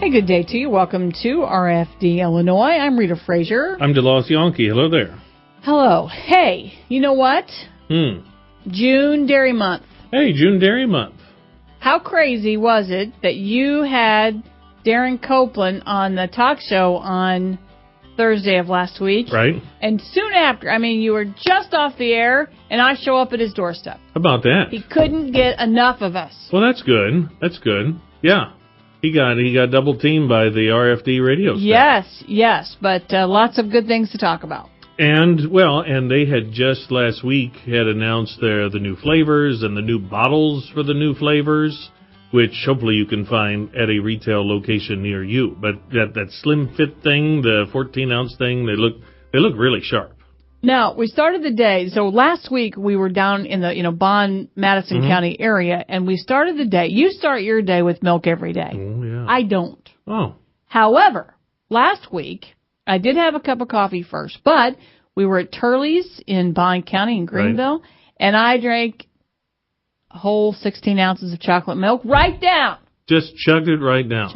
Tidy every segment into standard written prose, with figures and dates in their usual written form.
Hey, good day to you. Welcome to RFD, Illinois. I'm Rita Frazier. I'm DeLoss Yankee. Hello there. Hello. Hey, you know what? June Dairy Month. Hey, June Dairy Month. How crazy was it that you had Darren Copeland on the talk show on Thursday of last week? Right. And soon after, you were just off the air, and I show up at his doorstep. How about that? He couldn't get enough of us. Well, that's good. That's good. Yeah. He got double teamed by the RFD radio staff. Yes, but lots of good things to talk about. And they had just last week had announced the new flavors and the new bottles for the new flavors, which hopefully you can find at a retail location near you. But that slim fit thing, the 14-ounce thing, they look really sharp. Now, we started the day, so last week we were down in the, Bond, Madison County area, and we started the day. You start your day with milk every day. Oh, yeah. I don't. Oh. However, last week, I did have a cup of coffee first, but we were at Turley's in Bond County in Greenville, right, and I drank a whole 16 ounces of chocolate milk right down. Just chugged it right down.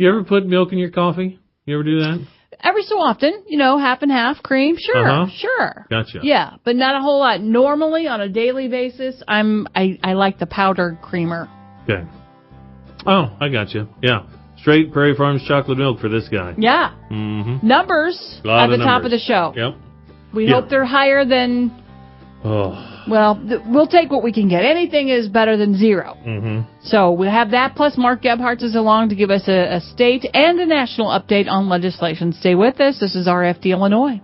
You ever put milk in your coffee? You ever do that? Every so often, half and half cream. Sure. Gotcha. Yeah, but not a whole lot. Normally, on a daily basis, I like the powdered creamer. Okay. Oh, I gotcha. Yeah. Straight Prairie Farms chocolate milk for this guy. Yeah. Mm-hmm. Numbers at the top of the show. Yep. We hope they're higher than... Oh. Well, we'll take what we can get. Anything is better than zero. Mm-hmm. So we have that, plus Mark Gebhardt is along to give us a state and a national update on legislation. Stay with us. This is RFD, Illinois.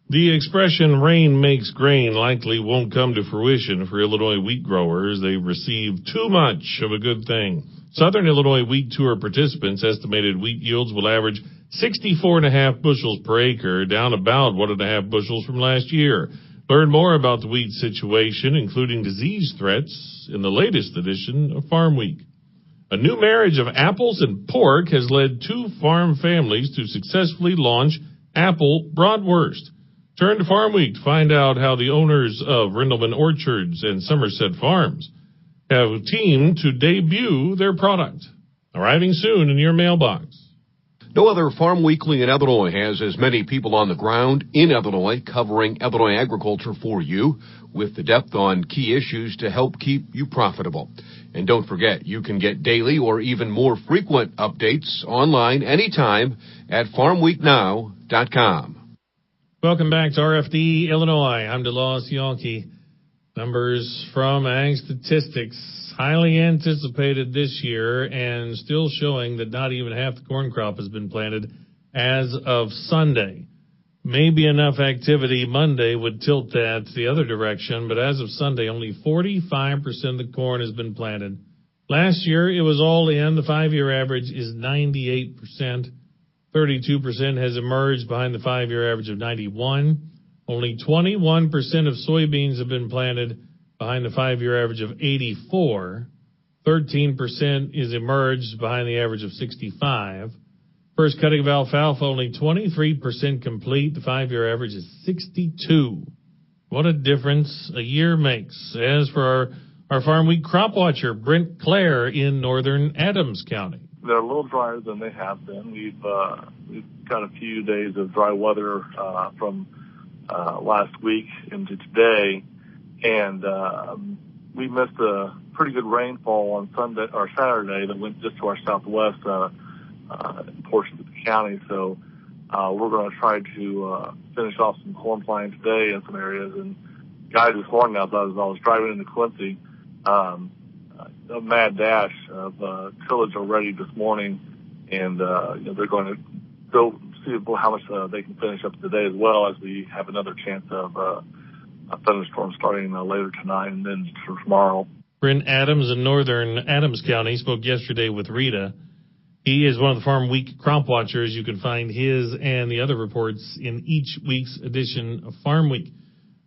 The expression rain makes grain likely won't come to fruition for Illinois wheat growers. They've received too much of a good thing. Southern Illinois Wheat Tour participants estimated wheat yields will average 64.5 bushels per acre, down about 1.5 bushels from last year. Learn more about the wheat situation, including disease threats, in the latest edition of Farm Week. A new marriage of apples and pork has led 2 farm families to successfully launch apple bratwurst. Turn to Farm Week to find out how the owners of Rindleman Orchards and Somerset Farms have teamed to debut their product. Arriving soon in your mailbox. No other Farm Weekly in Illinois has as many people on the ground in Illinois covering Illinois agriculture for you with the depth on key issues to help keep you profitable. And don't forget, you can get daily or even more frequent updates online anytime at farmweeknow.com. Welcome back to RFD, Illinois. I'm DeLoss Yankee. Numbers from Ag Statistics, highly anticipated this year and still showing that not even half the corn crop has been planted as of Sunday. Maybe enough activity Monday would tilt that the other direction, but as of Sunday, only 45% of the corn has been planted. Last year, it was all in. The 5-year average is 98%. 32% has emerged behind the 5-year average of 91%. Only 21% of soybeans have been planted behind the 5-year average of 84%. 13% is emerged behind the average of 65%. First cutting of alfalfa, only 23% complete. The 5-year average is 62%. What a difference a year makes. As for our Farm Week crop watcher, Brent Clare in northern Adams County. They're a little drier than they have been. We've got a few days of dry weather from last week into today, and we missed a pretty good rainfall on Sunday or Saturday that went just to our southwest portion of the county. So we're going to try to finish off some corn planting today in some areas. And guys, this morning as I was driving into Quincy, a mad dash of tillage already this morning, and they're going to go see how much they can finish up today, as well as we have another chance of a thunderstorm starting later tonight and then for tomorrow. Brent Adams in northern Adams County spoke yesterday with Rita. He is one of the Farm Week crop watchers. You can find his and the other reports in each week's edition of Farm Week.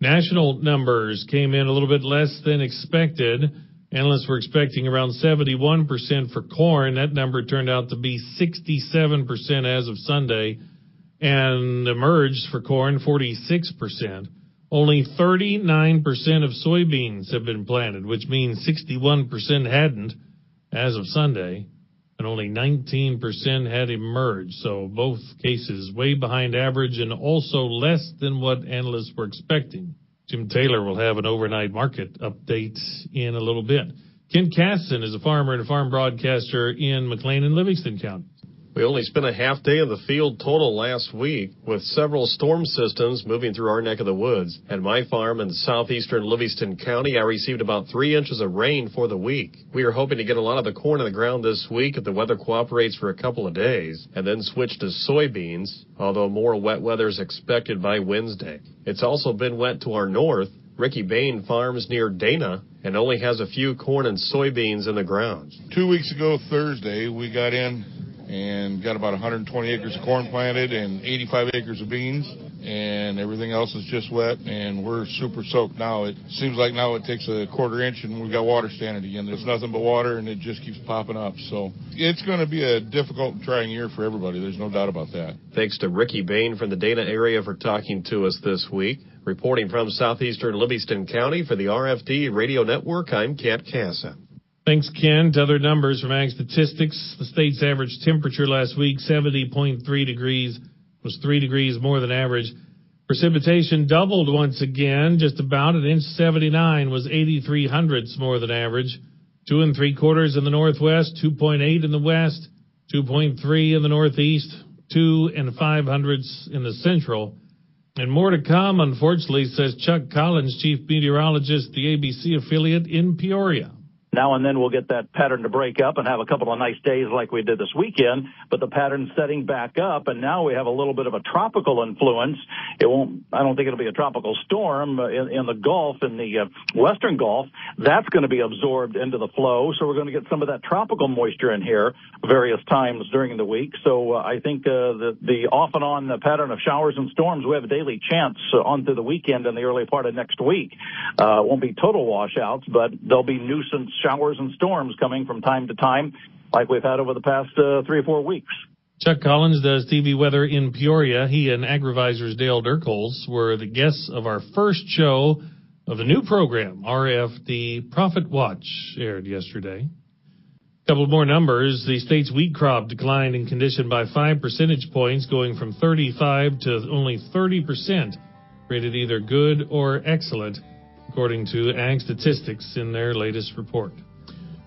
National numbers came in a little bit less than expected. Analysts were expecting around 71% for corn. That number turned out to be 67% as of Sunday, and emerged for corn 46%. Only 39% of soybeans have been planted, which means 61% hadn't as of Sunday, and only 19% had emerged. So both cases way behind average and also less than what analysts were expecting. Jim Taylor will have an overnight market update in a little bit. Ken Casson is a farmer and a farm broadcaster in McLean and Livingston County. We only spent a half day in the field total last week with several storm systems moving through our neck of the woods. At my farm in southeastern Livingston County, I received about 3 inches of rain for the week. We are hoping to get a lot of the corn in the ground this week if the weather cooperates for a couple of days, and then switch to soybeans, although more wet weather is expected by Wednesday. It's also been wet to our north. Ricky Bain farms near Dana and only has a few corn and soybeans in the ground. 2 weeks ago, Thursday, we got in and got about 120 acres of corn planted and 85 acres of beans, and everything else is just wet, and we're super soaked now. It seems like now it takes a quarter inch and we've got water standing again. There's nothing but water, and it just keeps popping up. So it's going to be a difficult and trying year for everybody. There's no doubt about that. Thanks to Ricky Bain from the Dana area for talking to us this week. Reporting from southeastern Livingston County for the RFD Radio Network, I'm Cat Casa. Thanks, Ken. To other numbers from Ag Statistics, the state's average temperature last week, 70.3 degrees, was 3 degrees more than average. Precipitation doubled once again, just about an inch 79 was 83 hundredths more than average. 2 3/4 in the northwest, 2.8 in the west, 2.3 in the northeast, 2 5 hundredths in the central. And more to come, unfortunately, says Chuck Collins, chief meteorologist at the ABC affiliate in Peoria. Now and then we'll get that pattern to break up and have a couple of nice days like we did this weekend, but the pattern's setting back up, and now we have a little bit of a tropical influence. I don't think it'll be a tropical storm in the Gulf, in the western Gulf. That's going to be absorbed into the flow, so we're going to get some of that tropical moisture in here various times during the week. So I think the off and on pattern of showers and storms, we have a daily chance on through the weekend and the early part of next week. Won't be total washouts, but there'll be nuisance showers and storms coming from time to time like we've had over the past 3 or 4 weeks. Chuck Collins does TV weather in Peoria. He and AgriVisor's Dale Dirkholz were the guests of our first show of the new program, RFD Profit Watch, aired yesterday. A couple more numbers. The state's wheat crop declined in condition by 5 percentage points, going from 35 to only 30%, rated either good or excellent, according to Ag Statistics in their latest report.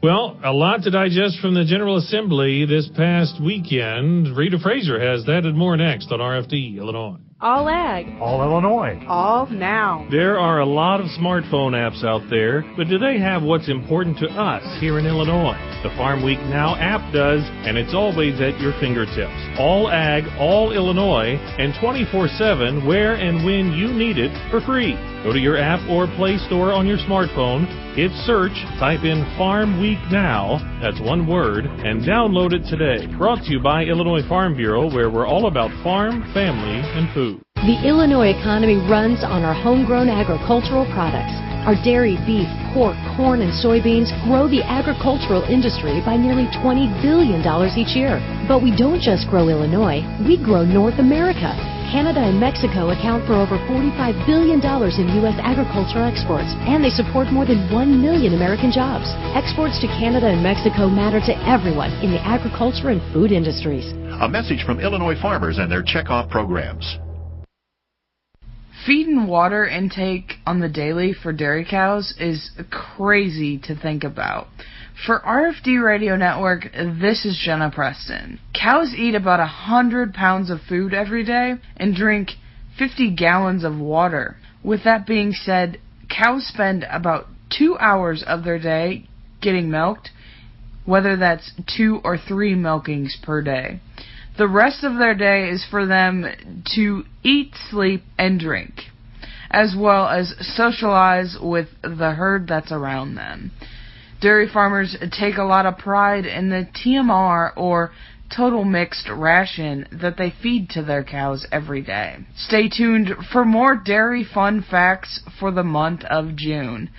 Well, a lot to digest from the General Assembly this past weekend. Rita Fraser has that and more next on RFD, Illinois. All Ag. All Illinois. All now. There are a lot of smartphone apps out there, but do they have what's important to us here in Illinois? The Farm Week Now app does, and it's always at your fingertips. All Ag, all Illinois, and 24/7 where and when you need it for free. Go to your app or Play Store on your smartphone, hit search, type in Farm Week Now, that's one word, and download it today. Brought to you by Illinois Farm Bureau, where we're all about farm, family, and food. The Illinois economy runs on our homegrown agricultural products. Our dairy, beef, pork, corn, and soybeans grow the agricultural industry by nearly $20 billion each year. But we don't just grow Illinois, we grow North America. Canada and Mexico account for over $45 billion in U.S. agricultural exports, and they support more than 1 million American jobs. Exports to Canada and Mexico matter to everyone in the agriculture and food industries. A message from Illinois farmers and their checkoff programs. Feed and water intake on the daily for dairy cows is crazy to think about. For RFD Radio Network, this is Jenna Preston. Cows eat about 100 pounds of food every day and drink 50 gallons of water. With that being said, cows spend about 2 hours of their day getting milked, whether that's 2 or 3 milkings per day. The rest of their day is for them to eat, sleep, and drink, as well as socialize with the herd that's around them. Dairy farmers take a lot of pride in the TMR, or total mixed ration, that they feed to their cows every day. Stay tuned for more dairy fun facts for the month of June.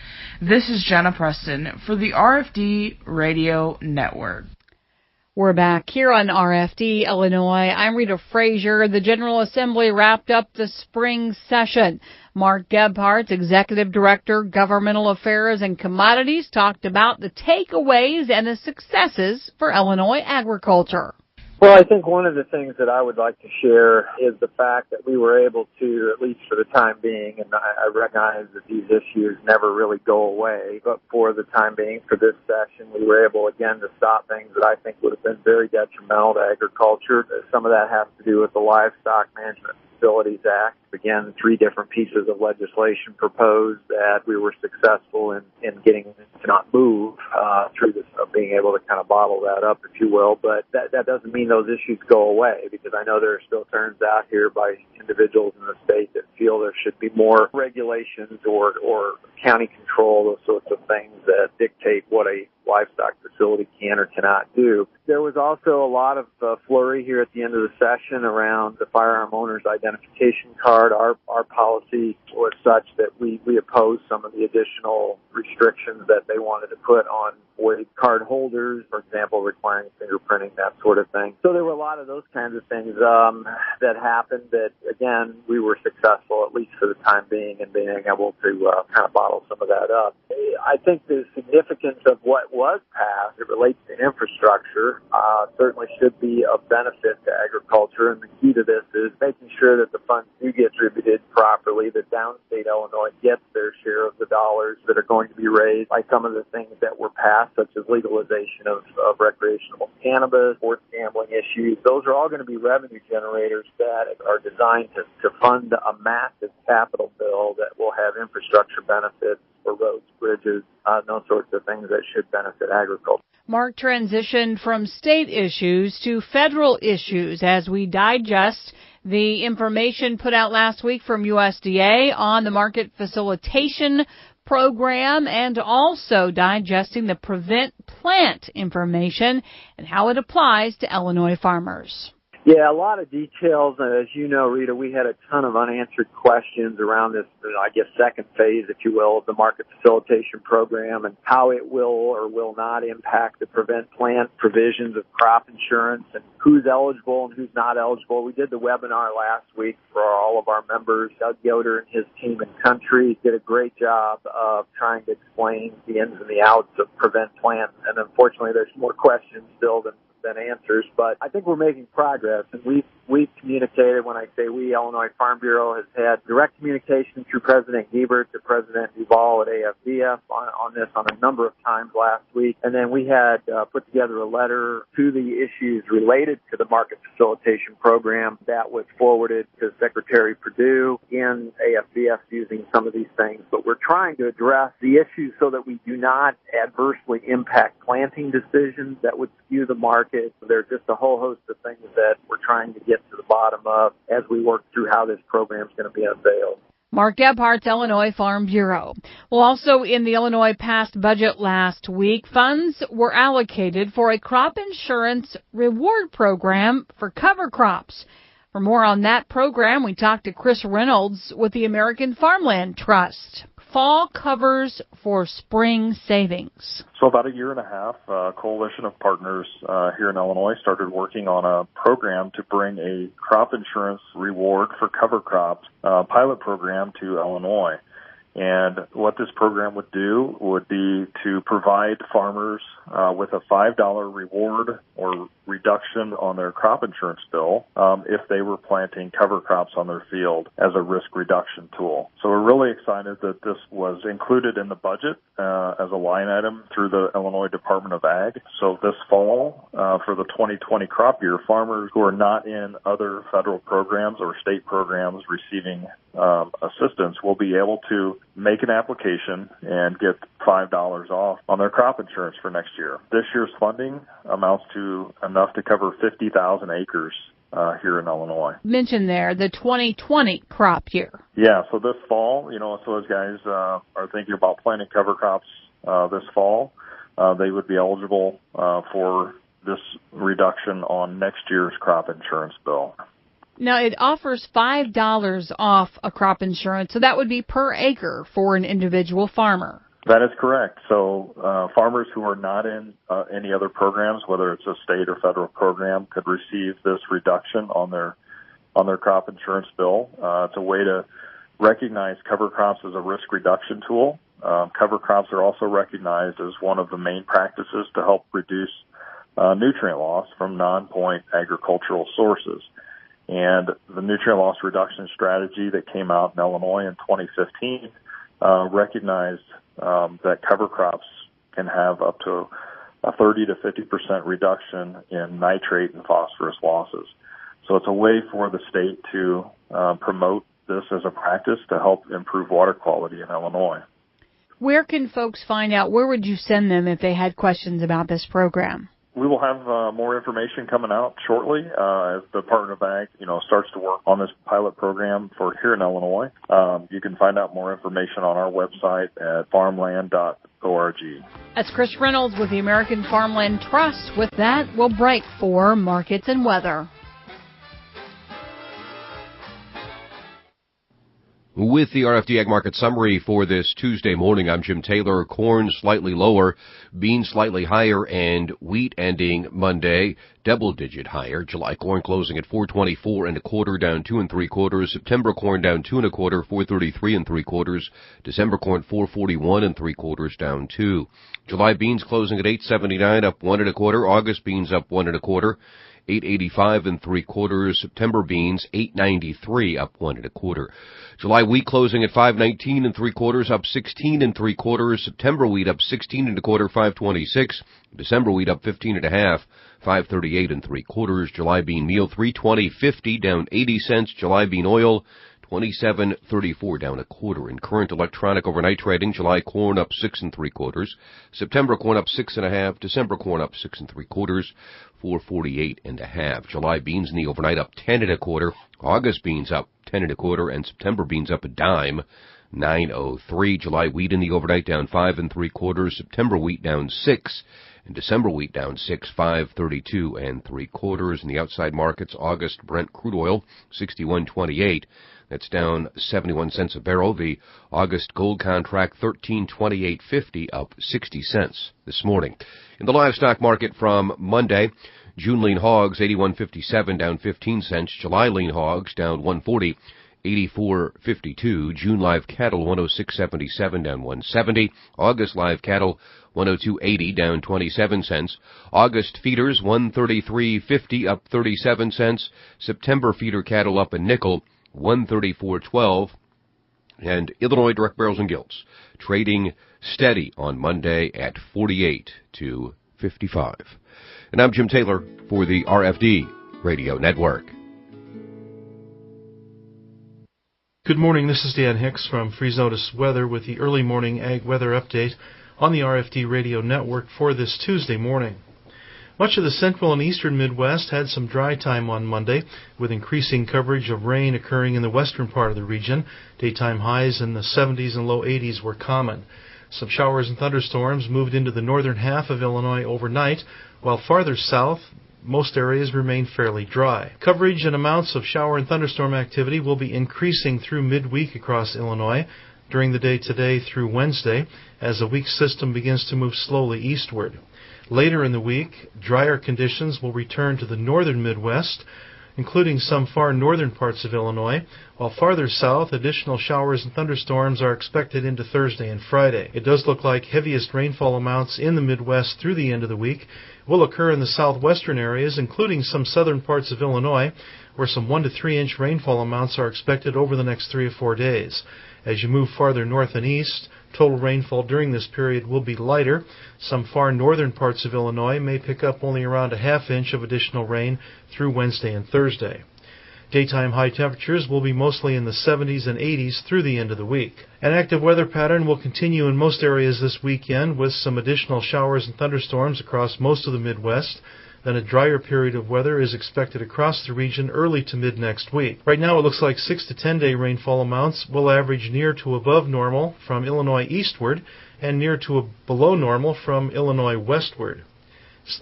This is Jenna Preston for the RFD Radio Network. We're back here on RFD, Illinois. I'm Rita Frazier. The General Assembly wrapped up the spring session. Mark Gebhardt, Executive Director, Governmental Affairs and Commodities, talked about the takeaways and the successes for Illinois agriculture. Well, I think one of the things that I would like to share is the fact that we were able to, at least for the time being, and I recognize that these issues never really go away, but for the time being, for this session, we were able again to stop things that I think would have been very detrimental to agriculture. Some of that has to do with the Livestock Management Facilities Act. Again, 3 different pieces of legislation proposed that we were successful in getting to not move through this, being able to kind of bottle that up, if you will. But that doesn't mean those issues go away, because I know there are still turns out here by individuals in the state that feel there should be more regulations or county control, those sorts of things that dictate what a livestock facility can or cannot do. There was also a lot of flurry here at the end of the session around the firearm owner's identification card. Our policy was such that we opposed some of the additional restrictions that they wanted to put on void card holders, for example, requiring fingerprinting, that sort of thing. So there were a lot of those kinds of things that happened that, again, we were successful, at least for the time being, in being able to kind of bottle some of that up. I think the significance of what was passed, it relates to infrastructure, certainly should be of benefit to agriculture. And the key to this is making sure that the funds do get distributed properly, that downstate Illinois gets their share of the dollars that are going to be raised by some of the things that were passed, such as legalization of recreational cannabis, sports gambling issues. Those are all going to be revenue generators that are designed to fund a massive capital bill that will have infrastructure benefits for roads, bridges, those sorts of things that should benefit agriculture. Mark transitioned from state issues to federal issues as we digest the information put out last week from USDA on the market facilitation program, and also digesting the Prevent Plant information and how it applies to Illinois farmers. Yeah, a lot of details. And as you know, Rita, we had a ton of unanswered questions around this, I guess, second phase, if you will, of the market facilitation program and how it will or will not impact the Prevent Plant provisions of crop insurance and who's eligible and who's not eligible. We did the webinar last week for all of our members. Doug Yoder and his team in country did a great job of trying to explain the ins and the outs of Prevent Plant. And unfortunately, there's more questions still than answers, but I think we're making progress, and we've communicated. When I say we, Illinois Farm Bureau has had direct communication through President Gebert to President Duval at AFDF on this on a number of times last week, and then we had put together a letter to the issues related to the market facilitation program that was forwarded to Secretary Perdue in AFDF using some of these things, but we're trying to address the issues so that we do not adversely impact planting decisions that would skew the market. There's just a whole host of things that we're trying to get to the bottom of as we work through how this program is going to be unveiled. Mark Gebhardt's Illinois Farm Bureau. Well, also in the Illinois passed budget last week, funds were allocated for a crop insurance reward program for cover crops. For more on that program, we talked to Chris Reynolds with the American Farmland Trust. Fall covers for spring savings. So about a year and a half, a coalition of partners here in Illinois started working on a program to bring a crop insurance reward for cover crops pilot program to Illinois. And what this program would do would be to provide farmers with a $5 reward or reduction on their crop insurance bill if they were planting cover crops on their field as a risk reduction tool. So we're really excited that this was included in the budget as a line item through the Illinois Department of Ag. So this fall, for the 2020 crop year, farmers who are not in other federal programs or state programs receiving assistance will be able to make an application and get $5 off on their crop insurance for next year. This year's funding amounts to enough to cover 50,000 acres here in Illinois. Mentioned there the 2020 crop year. Yeah, so this fall, so as guys are thinking about planting cover crops this fall, they would be eligible for this reduction on next year's crop insurance bill. Now, it offers $5 off a crop insurance, so that would be per acre for an individual farmer. That is correct. So farmers who are not in any other programs, whether it's a state or federal program, could receive this reduction on their crop insurance bill. It's a way to recognize cover crops as a risk reduction tool. Cover crops are also recognized as one of the main practices to help reduce nutrient loss from non-point agricultural sources. And the nutrient loss reduction strategy that came out in Illinois in 2015 recognized that cover crops can have up to a 30 to 50% reduction in nitrate and phosphorus losses. So it's a way for the state to promote this as a practice to help improve water quality in Illinois. Where can folks find out? Where would you send them if they had questions about this program? We will have more information coming out shortly as the Department of Ag, starts to work on this pilot program for here in Illinois. You can find out more information on our website at farmland.org. That's Chris Reynolds with the American Farmland Trust. With that, we'll break for markets and weather. With the RFD Ag Market Summary for this Tuesday morning, I'm Jim Taylor. Corn slightly lower, beans slightly higher, and wheat ending Monday double-digit higher. July corn closing at 424 1/4, down 2 3/4. September corn down 2 1/4, 433 3/4. December corn 441 3/4, down 2. July beans closing at 879, up 1 1/4. August beans up 1 1/4. 885 3/4. September beans 893, up 1 1/4. July wheat closing at 519 3/4, up 16 3/4. September wheat up 16 1/4, 526. December wheat up 15 1/2, 538 3/4. July bean meal 320.50, down 80 cents. July bean oil 27.34, down 1/4. In current electronic overnight trading, July corn up 6 3/4. September corn up 6 1/2. December corn up 6 3/4. 448 1/2. July beans in the overnight up 10 1/4. August beans up 10 1/4, and September beans up a dime, 903. July wheat in the overnight down 5 3/4. September wheat down 6, and December wheat down 6, 532 3/4. In the outside markets, August Brent crude oil 61.28. That's down 71 cents a barrel. The August gold contract 1328.50, up 60 cents this morning. In the livestock market from Monday, June lean hogs 81.57, down 15 cents. July lean hogs down 140, 84.52. June live cattle 106.77, down 170. August live cattle 102.80, down 27 cents. August feeders 133.50, up 37 cents. September feeder cattle up a nickel, 134.12. And Illinois direct barrels and gilts trading steady on Monday at 48 to 55. And I'm Jim Taylor for the RFD Radio Network. Good morning. This is Dan Hicks from Freeze Notice Weather with the early morning ag weather update on the RFD Radio Network for this Tuesday morning. Much of the central and eastern Midwest had some dry time on Monday, with increasing coverage of rain occurring in the western part of the region. Daytime highs in the 70s and low 80s were common. Some showers and thunderstorms moved into the northern half of Illinois overnight, while farther south, most areas remain fairly dry. Coverage and amounts of shower and thunderstorm activity will be increasing through midweek across Illinois during the day today through Wednesday, as a weak system begins to move slowly eastward. Later in the week, drier conditions will return to the northern Midwest, including some far northern parts of Illinois, while farther south, additional showers and thunderstorms are expected into Thursday and Friday. It does look like heaviest rainfall amounts in the Midwest through the end of the week will occur in the southwestern areas, including some southern parts of Illinois, where some 1 to 3 inch rainfall amounts are expected over the next 3 or 4 days. As you move farther north and east, total rainfall during this period will be lighter. Some far northern parts of Illinois may pick up only around a ½ inch of additional rain through Wednesday and Thursday. Daytime high temperatures will be mostly in the 70s and 80s through the end of the week. An active weather pattern will continue in most areas this weekend, with some additional showers and thunderstorms across most of the Midwest. Then a drier period of weather is expected across the region early to mid next week. Right now it looks like 6 to 10 day rainfall amounts will average near to above normal from Illinois eastward and near to below normal from Illinois westward.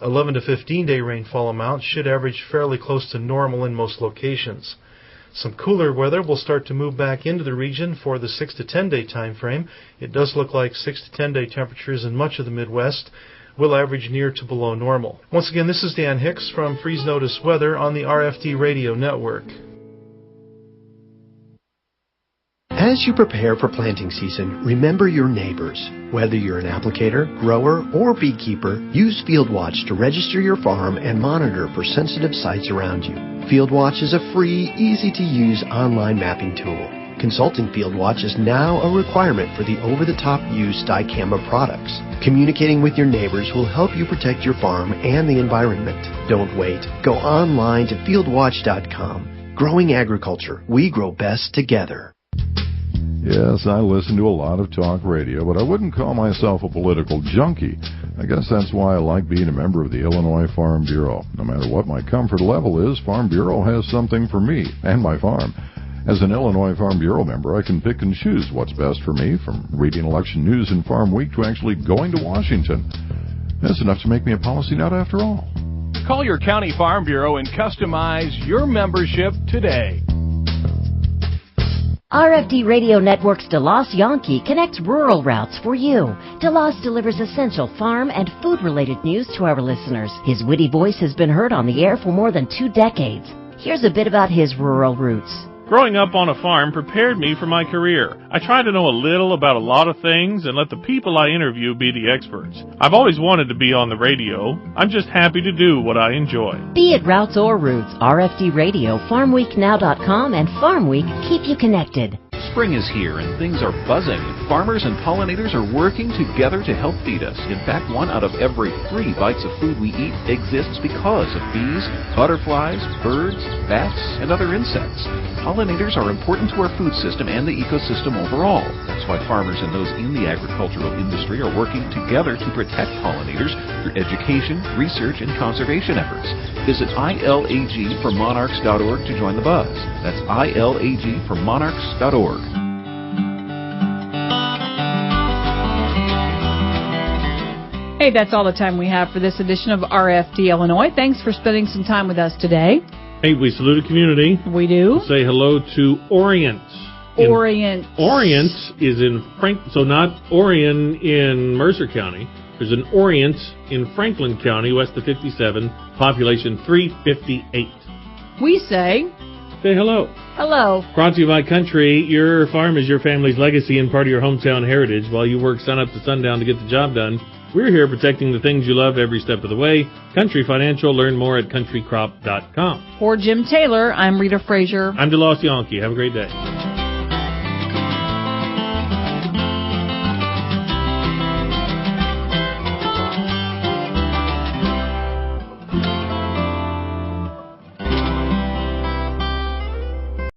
11 to 15 day rainfall amounts should average fairly close to normal in most locations. Some cooler weather will start to move back into the region for the 6 to 10 day time frame. It does look like 6 to 10 day temperatures in much of the Midwest will average near to below normal. Once again, this is Dan Hicks from Freeze Notice Weather on the RFD Radio Network. As you prepare for planting season, remember your neighbors. Whether you're an applicator, grower, or beekeeper, use FieldWatch to register your farm and monitor for sensitive sites around you. FieldWatch is a free, easy-to-use online mapping tool. Consulting FieldWatch is now a requirement for the over-the-top use dicamba products. Communicating with your neighbors will help you protect your farm and the environment. Don't wait. Go online to fieldwatch.com. Growing agriculture. We grow best together. Yes, I listen to a lot of talk radio, but I wouldn't call myself a political junkie. I guess that's why I like being a member of the Illinois Farm Bureau. No matter what my comfort level is, Farm Bureau has something for me and my farm. As an Illinois Farm Bureau member, I can pick and choose what's best for me, from reading election news in Farm Week to actually going to Washington. That's enough to make me a policy nut after all. Call your county farm bureau and customize your membership today. RFD Radio Network's DeLoss Yankee connects rural routes for you. DeLoss delivers essential farm and food-related news to our listeners. His witty voice has been heard on the air for more than 2 decades. Here's a bit about his rural roots. Growing up on a farm prepared me for my career. I try to know a little about a lot of things and let the people I interview be the experts. I've always wanted to be on the radio. I'm just happy to do what I enjoy. Be it routes or roots, RFD Radio, FarmWeekNow.com, and Farm Week keep you connected. Spring is here and things are buzzing. Farmers and pollinators are working together to help feed us. In fact, 1 out of every 3 bites of food we eat exists because of bees, butterflies, birds, bats, and other insects. Pollinators are important to our food system and the ecosystem overall. That's why farmers and those in the agricultural industry are working together to protect pollinators through education, research, and conservation efforts. Visit ILAGformonarchs.org to join the buzz. That's ILAGformonarchs.org. Hey, that's all the time we have for this edition of RFD Illinois. Thanks for spending some time with us today. Hey, we salute a community. We do. We'll say hello to Orient. Orient. Orient is in so not Orion in Mercer County. There's an Orient in Franklin County, west of 57, population 358. We say hello. Hello. Brought to you by Country. Your farm is your family's legacy and part of your hometown heritage. While you work sun up to sundown to get the job done, we're here protecting the things you love every step of the way. Country Financial. Learn more at countrycrop.com. For Jim Taylor, I'm Rita Frazier. I'm DeLoss Yankee. Have a great day.